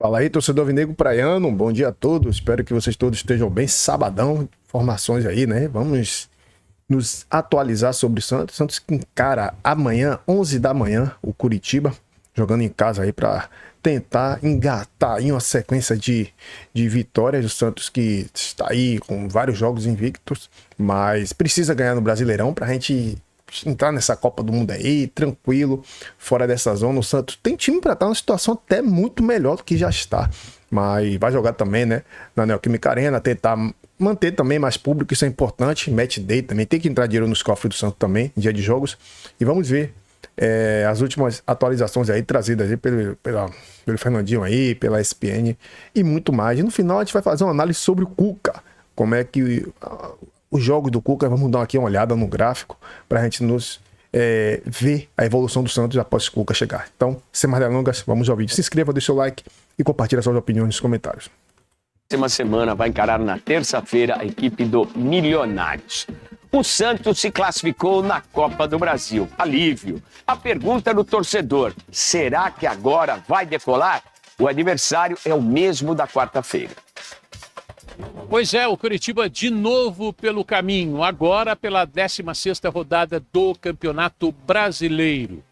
Fala aí, torcedor vinegro praiano, bom dia a todos, espero que vocês todos estejam bem, sabadão, informações aí, né? Vamos nos atualizar sobre o Santos. Santos que encara amanhã, 11 da manhã, o Curitiba, jogando em casa aí para tentar engatar aí uma sequência de vitórias. O Santos que está aí com vários jogos invictos, mas precisa ganhar no Brasileirão para a gente entrar nessa Copa do Mundo aí, tranquilo, fora dessa zona. O Santos tem time para estar numa situação até muito melhor do que já está, mas vai jogar também, né, na Neoquímica Arena, tentar manter também mais público, isso é importante. Match day também, tem que entrar dinheiro nos cofres do Santos também, em dia de jogos, e vamos ver as últimas atualizações aí trazidas aí pelo Fernandinho aí, pela ESPN e muito mais. E no final a gente vai fazer uma análise sobre o Cuca, como é que os jogos do Cuca, vamos dar aqui uma olhada no gráfico para a gente nos ver a evolução do Santos após o Cuca chegar. Então, sem mais delongas, vamos ao vídeo. Se inscreva, deixe seu like e compartilhe suas opiniões nos comentários. Próxima semana vai encarar na terça-feira a equipe do Milionários. O Santos se classificou na Copa do Brasil. Alívio. A pergunta do torcedor: será que agora vai decolar? O adversário é o mesmo da quarta-feira. Pois é, o Curitiba de novo pelo caminho, agora pela 16ª rodada do Campeonato Brasileiro.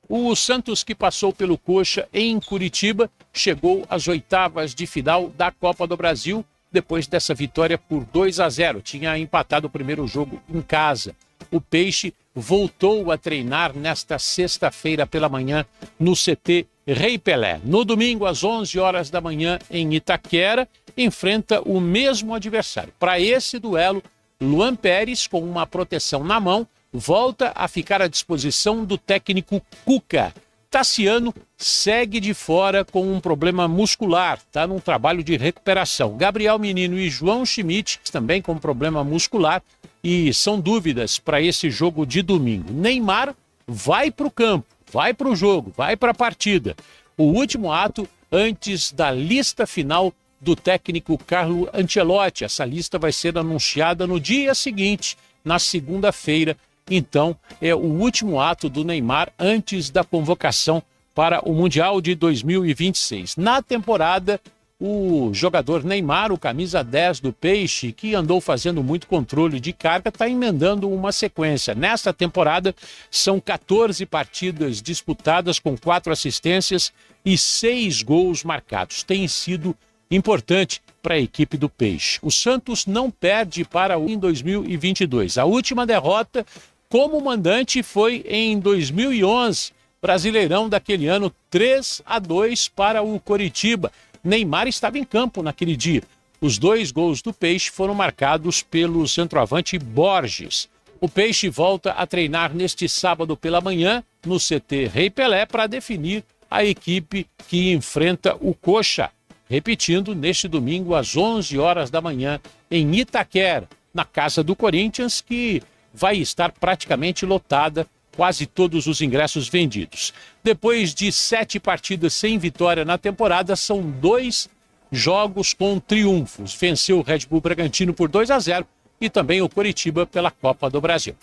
O Santos, que passou pelo Coxa em Curitiba, chegou às oitavas de final da Copa do Brasil, depois dessa vitória por 2-0. Tinha empatado o primeiro jogo em casa. O Peixe voltou a treinar nesta sexta-feira pela manhã no CT Rei Pelé. No domingo, às 11 horas da manhã, em Itaquera, enfrenta o mesmo adversário. Para esse duelo, Luan Pérez, com uma proteção na mão, volta a ficar à disposição do técnico Cuca. Tassiano segue de fora com um problema muscular, está num trabalho de recuperação. Gabriel Menino e João Schmidt, também com problema muscular, e são dúvidas para esse jogo de domingo. Neymar vai para o campo, vai para o jogo, vai para a partida. O último ato antes da lista final do técnico Carlo Ancelotti. Essa lista vai ser anunciada no dia seguinte, na segunda-feira. Então, é o último ato do Neymar antes da convocação para o Mundial de 2026. Na temporada, o jogador Neymar, o camisa 10 do Peixe, que andou fazendo muito controle de carga, está emendando uma sequência. Nesta temporada, são 14 partidas disputadas com 4 assistências e 6 gols marcados. Tem sido importante para a equipe do Peixe. O Santos não perde para o em 2022. A última derrota como mandante foi em 2011, Brasileirão daquele ano, 3-2 para o Coritiba. Neymar estava em campo naquele dia. Os 2 gols do Peixe foram marcados pelo centroavante Borges. O Peixe volta a treinar neste sábado pela manhã no CT Rei Pelé para definir a equipe que enfrenta o Coxa. Repetindo, neste domingo às 11 horas da manhã em Itaquera, na casa do Corinthians, que vai estar praticamente lotada, quase todos os ingressos vendidos. Depois de 7 partidas sem vitória na temporada, são 2 jogos com triunfos. Venceu o Red Bull Bragantino por 2-0 e também o Coritiba pela Copa do Brasil.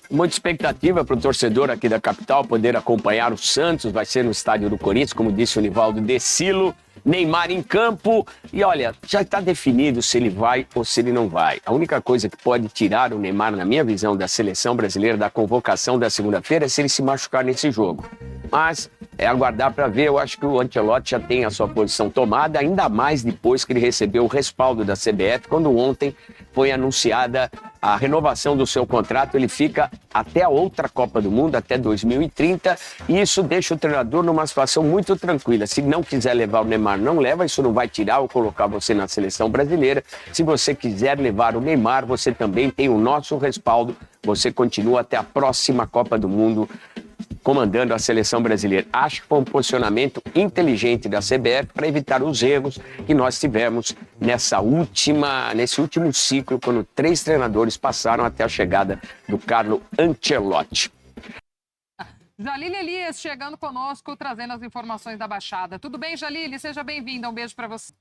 Muita expectativa para o torcedor aqui da capital poder acompanhar o Santos. Vai ser no estádio do Corinthians, como disse o Nivaldo Decilo. Neymar em campo e olha, já está definido se ele vai ou se ele não vai. A única coisa que pode tirar o Neymar, na minha visão, da seleção brasileira, da convocação da segunda-feira, é se ele se machucar nesse jogo. Mas é aguardar para ver. Eu acho que o Ancelotti já tem a sua posição tomada, ainda mais depois que ele recebeu o respaldo da CBF, quando ontem foi anunciada a renovação do seu contrato. Ele fica até a outra Copa do Mundo, até 2030, e isso deixa o treinador numa situação muito tranquila. Se não quiser levar o Neymar, não leva, isso não vai tirar ou colocar você na seleção brasileira. Se você quiser levar o Neymar, você também tem o nosso respaldo, você continua até a próxima Copa do Mundo comandando a seleção brasileira. Acho que foi um posicionamento inteligente da CBF para evitar os erros que nós tivemos nesse último ciclo, quando 3 treinadores passaram até a chegada do Carlo Ancelotti. Jalile Elias chegando conosco, trazendo as informações da Baixada. Tudo bem, Jalile? Seja bem-vinda. Um beijo para você.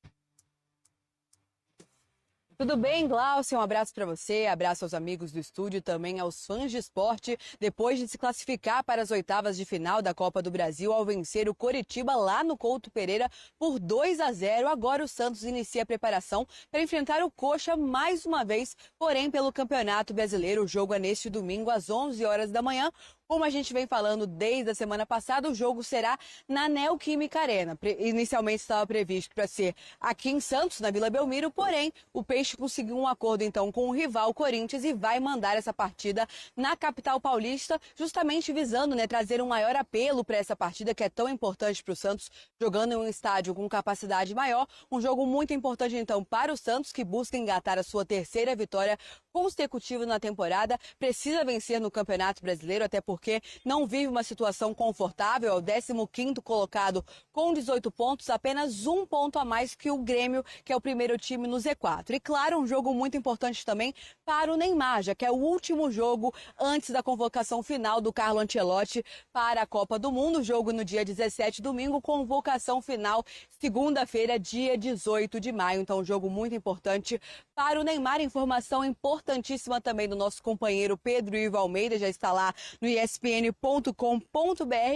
Tudo bem, Glaucia? Um abraço para você, abraço aos amigos do estúdio, também aos fãs de esporte. Depois de se classificar para as oitavas de final da Copa do Brasil ao vencer o Coritiba lá no Couto Pereira por 2-0, agora o Santos inicia a preparação para enfrentar o Coxa mais uma vez, porém pelo Campeonato Brasileiro. O jogo é neste domingo às 11 horas da manhã. Como a gente vem falando desde a semana passada, o jogo será na Neoquímica Arena. Inicialmente estava previsto para ser aqui em Santos, na Vila Belmiro, porém o Peixe conseguiu um acordo então com o rival Corinthians e vai mandar essa partida na capital paulista, justamente visando, né, trazer um maior apelo para essa partida que é tão importante para o Santos, jogando em um estádio com capacidade maior. Um jogo muito importante então para o Santos, que busca engatar a sua terceira vitória consecutiva na temporada, precisa vencer no Campeonato Brasileiro, até porque não vive uma situação confortável, é o 15º colocado com 18 pontos, apenas um ponto a mais que o Grêmio, que é o primeiro time no Z4. E claro, um jogo muito importante também para o Neymar, já que é o último jogo antes da convocação final do Carlo Ancelotti para a Copa do Mundo, jogo no dia 17, domingo, convocação final segunda-feira, dia 18 de maio. Então, um jogo muito importante para o Neymar. Informação importantíssima também do nosso companheiro Pedro Ivo Almeida, já está lá no espn.com.br,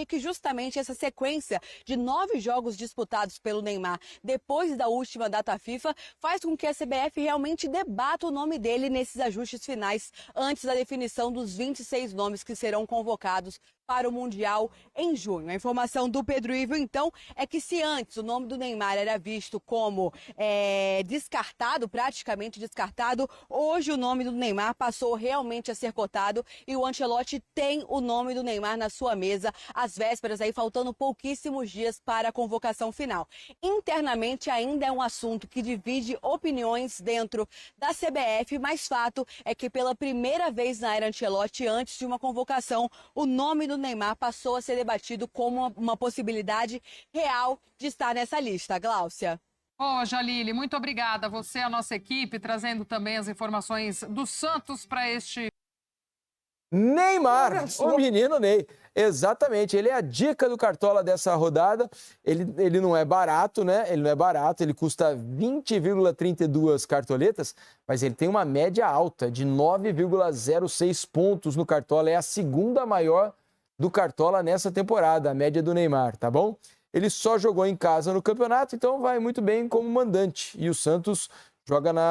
que justamente essa sequência de 9 jogos disputados pelo Neymar depois da última data FIFA faz com que a CBF realmente debata o nome dele nesses ajustes finais antes da definição dos 26 nomes que serão convocados para o Mundial em junho. A informação do Pedro Ivo, então, é que se antes o nome do Neymar era visto como descartado, praticamente descartado, hoje o nome do Neymar passou realmente a ser cotado e o Ancelotti tem o nome do Neymar na sua mesa, às vésperas, aí faltando pouquíssimos dias para a convocação final. Internamente ainda é um assunto que divide opiniões dentro da CBF, mas fato é que pela primeira vez na era Ancelotti, antes de uma convocação, o nome do Neymar passou a ser debatido como uma possibilidade real de estar nessa lista. Gláucia. Ô, Jalile, muito obrigada. Você, a nossa equipe, trazendo também as informações do Santos para este... Neymar, o menino Ney. Exatamente, ele é a dica do Cartola dessa rodada. Ele não é barato, né? Ele não é barato, ele custa 20,32 cartoletas, mas ele tem uma média alta de 9,06 pontos no Cartola. É a segunda maior do Cartola nessa temporada, a média do Neymar, tá bom? Ele só jogou em casa no campeonato, então vai muito bem como mandante. E o Santos joga não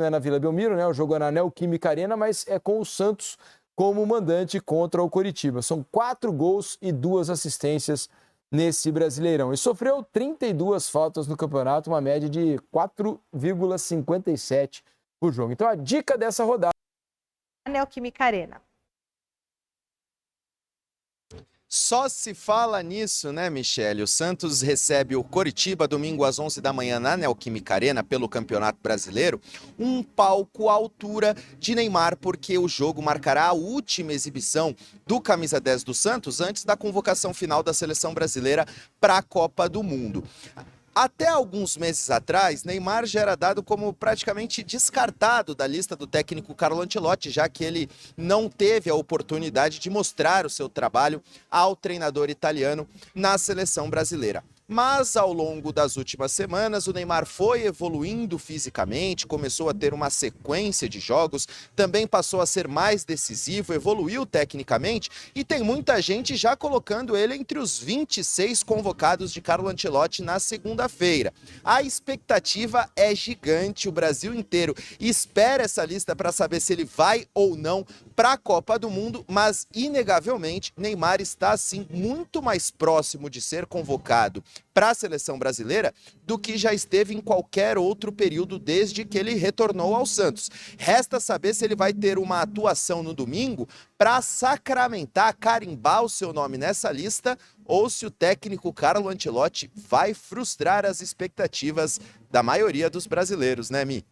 é na Vila Belmiro, né? O jogo é na Neoquímica Arena, mas é com o Santos como mandante contra o Coritiba. São 4 gols e 2 assistências nesse Brasileirão. E sofreu 32 faltas no campeonato, uma média de 4,57 por jogo. Então a dica dessa rodada... Neoquímica Arena. Só se fala nisso, né, Michele? O Santos recebe o Coritiba domingo às 11 da manhã na Neoquímica Arena pelo Campeonato Brasileiro. Um palco à altura de Neymar, porque o jogo marcará a última exibição do camisa 10 do Santos antes da convocação final da seleção brasileira para a Copa do Mundo. Até alguns meses atrás, Neymar já era dado como praticamente descartado da lista do técnico Carlo Ancelotti, já que ele não teve a oportunidade de mostrar o seu trabalho ao treinador italiano na seleção brasileira. Mas ao longo das últimas semanas, o Neymar foi evoluindo fisicamente, começou a ter uma sequência de jogos, também passou a ser mais decisivo, evoluiu tecnicamente e tem muita gente já colocando ele entre os 26 convocados de Carlo Ancelotti na segunda-feira. A expectativa é gigante, o Brasil inteiro espera essa lista para saber se ele vai ou não para a Copa do Mundo, mas inegavelmente Neymar está sim muito mais próximo de ser convocado para a seleção brasileira do que já esteve em qualquer outro período desde que ele retornou ao Santos. Resta saber se ele vai ter uma atuação no domingo para sacramentar, carimbar o seu nome nessa lista, ou se o técnico Carlo Ancelotti vai frustrar as expectativas da maioria dos brasileiros, né, Mi?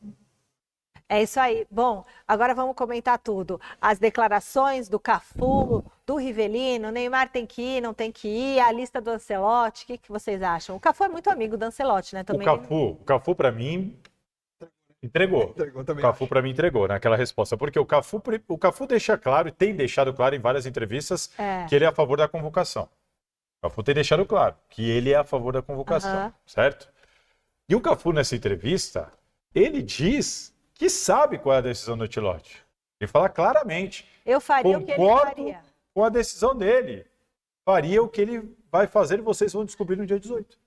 É isso aí. Bom, agora vamos comentar tudo. As declarações do Cafu, do Rivelino, Neymar tem que ir, não tem que ir, a lista do Ancelotti, o que vocês acham? O Cafu é muito amigo do Ancelotti, né? Também. O Cafu para mim, entregou. O Cafu para mim entregou naquela resposta, porque o Cafu deixa claro, e tem deixado claro em várias entrevistas, que ele é a favor da convocação. O Cafu tem deixado claro que ele é a favor da convocação, certo? E o Cafu nessa entrevista, ele diz que sabe qual é a decisão do Ancelotti. Ele fala claramente. Eu faria o que ele faria. Com a decisão dele. Faria o que ele vai fazer e vocês vão descobrir no dia 18.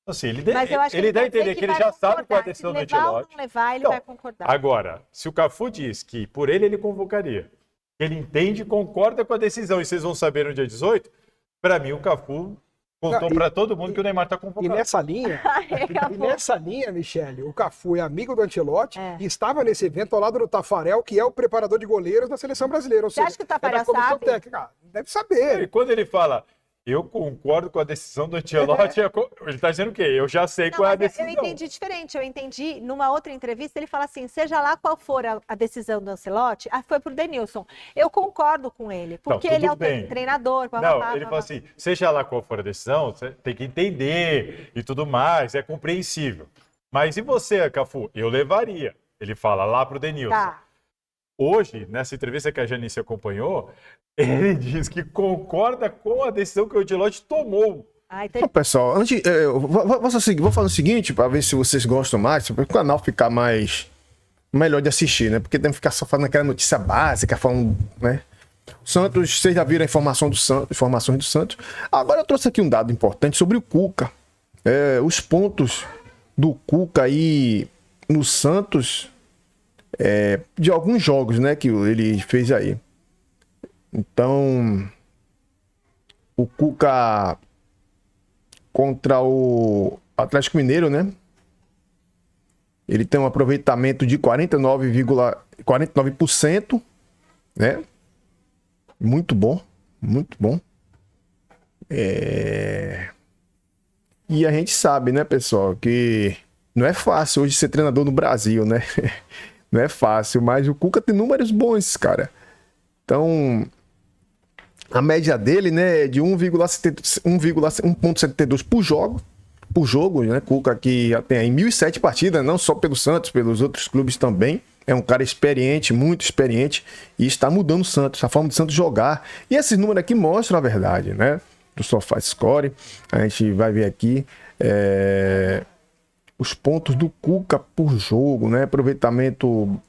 Assim, ele dá a entender que ele já sabe qual é a decisão do Ancelotti. Se levar, ele vai concordar. Agora, se o Cafu diz que por ele convocaria, ele entende e concorda com a decisão e vocês vão saber no dia 18, para mim o Cafu contou para todo mundo que o Neymar está convocado. E nessa linha, Michele, o Cafu é amigo do Ancelotti e estava nesse evento ao lado do Tafarel, que é o preparador de goleiros da seleção brasileira. Ou Você acha que o Tafarel sabe? Técnica. Deve saber. E quando ele fala, eu concordo com a decisão do Ancelotti, ele está dizendo o quê? Eu já sei qual é a decisão. Eu entendi diferente. Eu entendi, numa outra entrevista, ele fala assim, seja lá qual for a decisão do Ancelotti, foi pro Denilson. Eu concordo com ele, porque ele é o treinador. Ele fala assim, seja lá qual for a decisão, você tem que entender e tudo mais, é compreensível. Mas e você, Cafu? Eu levaria. Ele fala lá pro Denilson. Tá. Hoje, nessa entrevista que a Janice acompanhou, ele diz que concorda com a decisão que o Ancelotti tomou. Então, pessoal, vou fazer o seguinte, para ver se vocês gostam mais, para o canal ficar melhor de assistir, né? Porque tem que ficar só falando aquela notícia básica, falando, né? O Santos, vocês já viram a informações do Santos. Agora eu trouxe aqui um dado importante sobre o Cuca. Os pontos do Cuca aí no Santos, de alguns jogos, né, que ele fez aí. Então, o Cuca contra o Atlético Mineiro, né? Ele tem um aproveitamento de 49%, né? Muito bom, muito bom. E a gente sabe, né, pessoal, que não é fácil hoje ser treinador no Brasil, né? Não é fácil, mas o Cuca tem números bons, cara. Então, a média dele, né, é de 1,72 por jogo, né? Cuca que já tem aí 1.007 partidas, não só pelo Santos, pelos outros clubes também. É um cara experiente, muito experiente, e está mudando o Santos, a forma do Santos jogar. E esses números aqui mostram a verdade, né? Do SofaScore, a gente vai ver aqui os pontos do Cuca por jogo, né? Aproveitamento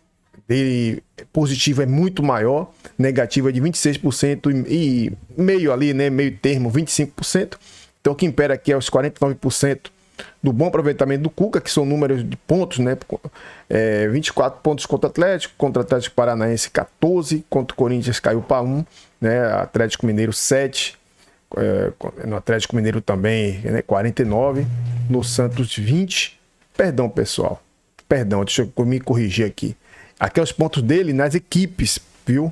dele positivo é muito maior, negativo é de 26% e meio ali, né? Meio termo, 25%. Então o que impera aqui é os 49% do bom aproveitamento do Cuca, que são números de pontos, né? 24 pontos contra o Atlético Paranaense 14, contra o Corinthians caiu para 1, né? Atlético Mineiro 7, no Atlético Mineiro também, né? 49, no Santos 20. Perdão, pessoal. Perdão, deixa eu me corrigir aqui. Aqui é os pontos dele nas equipes, viu?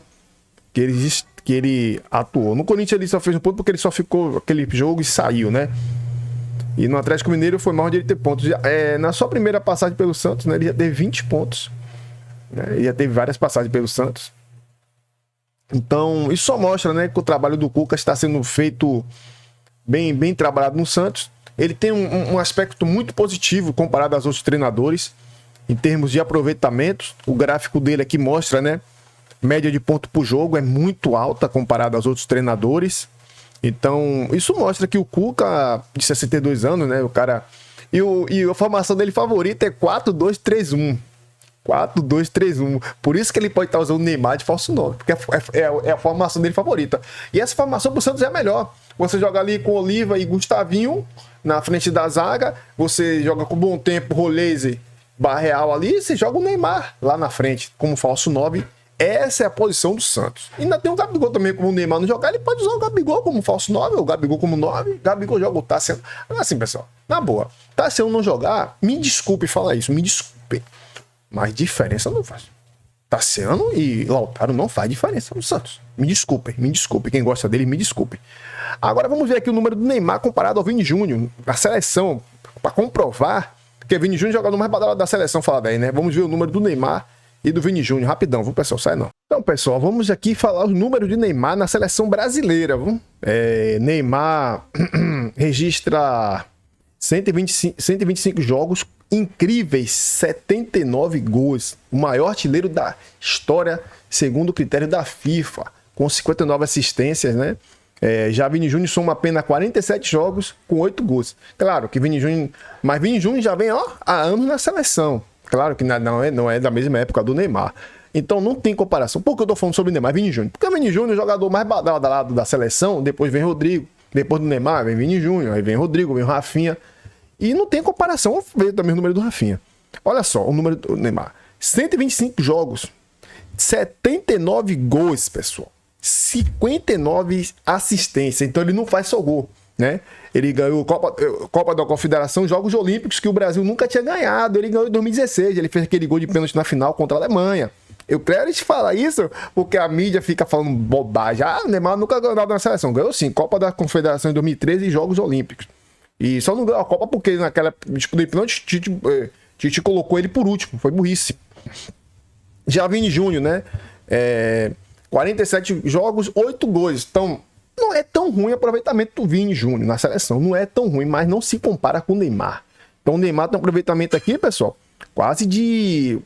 Que ele atuou. No Corinthians ele só fez um ponto porque ele só ficou aquele jogo e saiu, né? E no Atlético Mineiro foi mal de ele ter pontos. Na sua primeira passagem pelo Santos, né, ele já teve 20 pontos. Né? Ele já teve várias passagens pelo Santos. Então, isso só mostra, né, que o trabalho do Cuca está sendo feito bem trabalhado no Santos. Ele tem um aspecto muito positivo comparado aos outros treinadores, em termos de aproveitamento. O gráfico dele aqui mostra, né? Média de ponto por jogo é muito alta comparado aos outros treinadores. Então, isso mostra que o Cuca, de 62 anos, né? O cara. E a formação dele favorita é 4-2-3-1. 4-2-3-1. Por isso que ele pode estar usando o Neymar de falso 9, porque é a formação dele favorita. E essa formação pro Santos é a melhor. Você joga ali com Oliva e Gustavinho na frente da zaga, você joga com Bom Tempo, Roleze, Barreal ali, você joga o Neymar lá na frente, como falso 9. Essa é a posição do Santos. E ainda tem o Gabigol também, como o Neymar não jogar, ele pode usar o Gabigol como falso 9, ou o Gabigol como 9, o Gabigol joga o Tassiano. Assim, pessoal, na boa, Tassiano não jogar, me desculpe falar isso, me desculpe, mas diferença não faz. Tassiano e Lautaro não faz diferença no Santos. Me desculpe, quem gosta dele, me desculpe. Agora vamos ver aqui o número do Neymar comparado ao Vini Júnior, da seleção, para comprovar que o Vini Júnior joga no mais badalado da seleção, fala daí, né? Vamos ver o número do Neymar e do Vini Júnior, rapidão, viu, pessoal? Sai não. Então, pessoal, vamos aqui falar os números de Neymar na seleção brasileira, viu? Neymar registra 125 jogos, incríveis 79 gols, o maior artilheiro da história, segundo o critério da FIFA, com 59 assistências, né? Já Vini Júnior soma apenas 47 jogos com 8 gols. Claro que Vini Júnior... Mas Vini Júnior já vem há anos na seleção. Claro que não é da mesma época do Neymar. Então não tem comparação. Por que eu tô falando sobre o Neymar? Vini Júnior. Porque o Vini Júnior é o jogador mais badalado da seleção, depois vem Rodrigo, depois do Neymar vem Vini Júnior, aí vem Rodrigo, vem o Rafinha. E não tem comparação. Eu vejo também o número do Rafinha. Olha só, o número do Neymar. 125 jogos, 79 gols, pessoal. 59 assistências. Então ele não faz só gol, né? Ele ganhou Copa da Confederação, Jogos Olímpicos, que o Brasil nunca tinha ganhado. Ele ganhou em 2016. Ele fez aquele gol de pênalti na final contra a Alemanha. Eu quero te falar isso porque a mídia fica falando bobagem. Ah, o Neymar nunca ganhou nada na seleção. Ganhou sim, Copa da Confederação em 2013 e Jogos Olímpicos. E só não ganhou a Copa porque naquela disputa de pênalti, Tite colocou ele por último. Foi burrice. Já Vini Júnior, né? 47 jogos, 8 gols. Então, não é tão ruim o aproveitamento do Vini Júnior na seleção. Não é tão ruim, mas não se compara com o Neymar. Então, o Neymar tem um aproveitamento aqui, pessoal, quase de...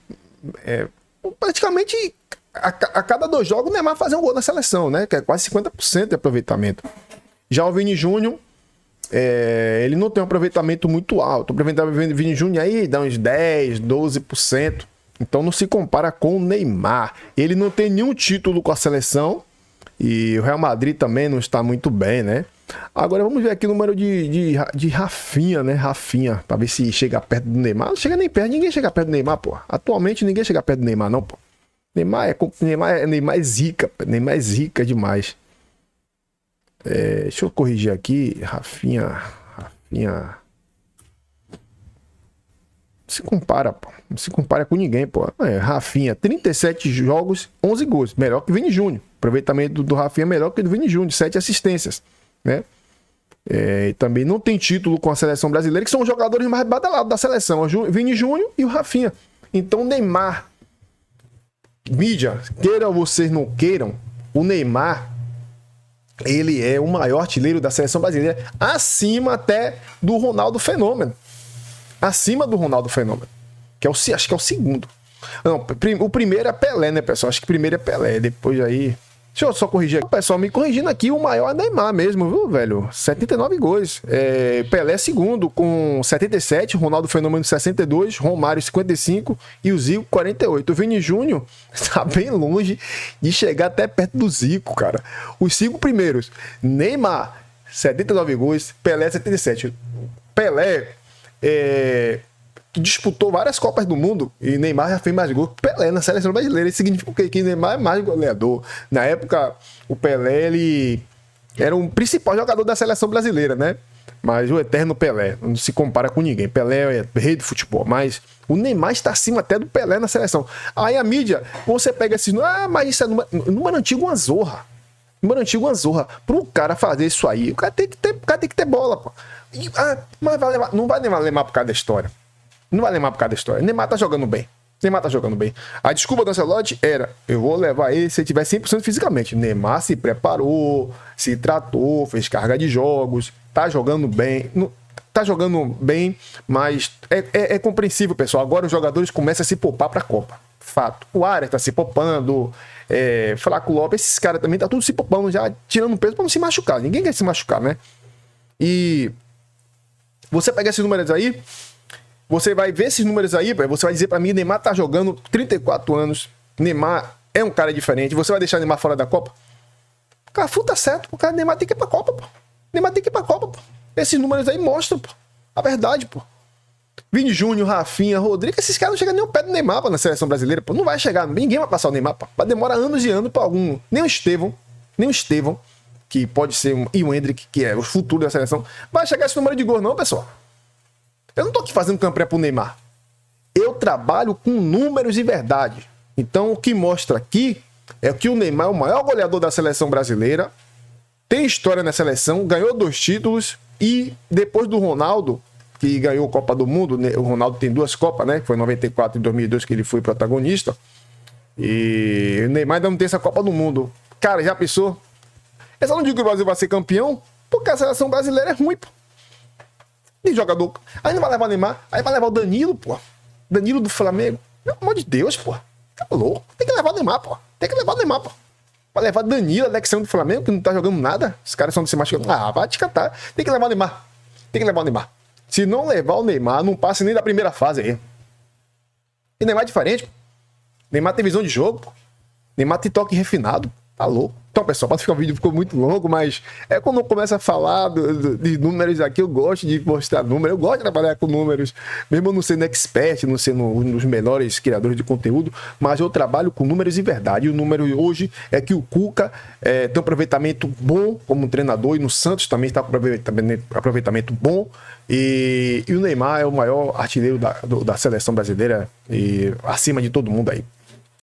praticamente, a cada 2 jogos, o Neymar faz um gol na seleção, né? Que é quase 50% de aproveitamento. Já o Vini Júnior, ele não tem um aproveitamento muito alto. O aproveitamento do Vini Júnior aí dá uns 10, 12%. Então não se compara com o Neymar. Ele não tem nenhum título com a seleção. E o Real Madrid também não está muito bem, né? Agora vamos ver aqui o número de Rafinha, né? Rafinha, pra ver se chega perto do Neymar. Não chega nem perto, ninguém chega perto do Neymar, pô. Atualmente ninguém chega perto do Neymar, não, pô. Neymar é zica, Neymar é zica demais. Deixa eu corrigir aqui. Rafinha. Se compara, pô. Não se compara com ninguém, pô. Rafinha, 37 jogos, 11 gols. Melhor que o Vini Júnior. O aproveitamento do Rafinha é melhor que o do Vini Júnior, 7 assistências, né? E também não tem título com a seleção brasileira, que são os jogadores mais badalados da seleção. O Vini Júnior e o Rafinha. Então o Neymar, mídia, queiram ou vocês não queiram, o Neymar, ele é o maior artilheiro da seleção brasileira, acima até do Ronaldo Fenômeno. Acima do Ronaldo Fenômeno. Acho que é o segundo. Não, o primeiro é Pelé, né, pessoal? Acho que o primeiro é Pelé. Depois aí... Deixa eu só corrigir aqui. Pessoal, me corrigindo aqui, o maior é Neymar mesmo, viu, velho? 79 gols. Pelé segundo com 77, Ronaldo Fenômeno 62, Romário 55 e o Zico 48. O Vini Júnior tá bem longe de chegar até perto do Zico, cara. Os 5 primeiros, Neymar 79 gols, Pelé 77. Pelé que disputou várias Copas do Mundo e Neymar já fez mais gols que Pelé na seleção brasileira. Isso significa o quê? Que Neymar é mais goleador. Na época, o Pelé, ele era o principal jogador da seleção brasileira, né? Mas o eterno Pelé, não se compara com ninguém. Pelé é rei do futebol, mas o Neymar está acima até do Pelé na seleção. Aí a mídia, você pega assim, mas isso é número antigo, uma zorra. Número antigo, uma zorra. Para o cara fazer isso aí, o cara tem que ter bola, pô. Mas não vai levar Neymar por causa da história. Não vai Neymar por causa da história. Neymar tá jogando bem. A desculpa do Ancelotti era: eu vou levar ele se ele tiver 100% fisicamente. Neymar se preparou, se tratou, fez carga de jogos, tá jogando bem. Tá jogando bem, mas é compreensível, pessoal. Agora os jogadores começam a se poupar pra Copa. Fato. O Arias tá se poupando, Flaco Lopes, esses caras também tá tudo se poupando, já tirando peso pra não se machucar. Ninguém quer se machucar, né? E você pega esses números aí, você vai ver esses números aí, você vai dizer pra mim, Neymar tá jogando 34 anos, Neymar é um cara diferente, você vai deixar Neymar fora da Copa? Cafu tá certo, o cara Neymar tem que ir pra Copa, pô. Neymar tem que ir pra Copa, pô. Esses números aí mostram, pô, a verdade, pô. Vini Júnior, Rafinha, Rodrigo, esses caras não chegam nem ao pé do Neymar, pô, na seleção brasileira, pô. Não vai chegar, ninguém vai passar o Neymar, pô. Vai demorar anos e anos pra algum... Nem o Estevão, que pode ser e o Endrick, que é o futuro da seleção, vai chegar esse número de gols não, pessoal. Eu não tô aqui fazendo campanha pro Neymar. Eu trabalho com números de verdade. Então, o que mostra aqui é que o Neymar é o maior goleador da seleção brasileira, tem história na seleção, ganhou 2 títulos e depois do Ronaldo, que ganhou a Copa do Mundo, o Ronaldo tem 2 Copas, né? Foi em 94 e 2002 que ele foi protagonista. E o Neymar ainda não tem essa Copa do Mundo. Cara, já pensou? Eu só não digo que o Brasil vai ser campeão porque a seleção brasileira é ruim, pô. Tem jogador. Aí não vai levar o Neymar, aí vai levar o Danilo, pô. Danilo do Flamengo. Pelo amor de Deus, pô. Tá louco. Tem que levar o Neymar, pô. Vai levar Danilo, Alexandre do Flamengo, que não tá jogando nada. Os caras são de se machucando. Vai te catar. Tem que levar o Neymar. Se não levar o Neymar, não passa nem da primeira fase aí. E Neymar é diferente. Neymar tem visão de jogo. Neymar tem toque refinado. Tá louco. Então, pessoal, pode ficar o vídeo, ficou muito longo, mas quando eu começo a falar de números aqui, eu gosto de mostrar números, eu gosto de trabalhar com números, mesmo eu não sendo expert, não sendo um dos melhores criadores de conteúdo, mas eu trabalho com números de verdade. E o número hoje é que o Cuca tem um aproveitamento bom como treinador, e no Santos também está com aproveitamento bom, e o Neymar é o maior artilheiro da seleção brasileira, e acima de todo mundo aí.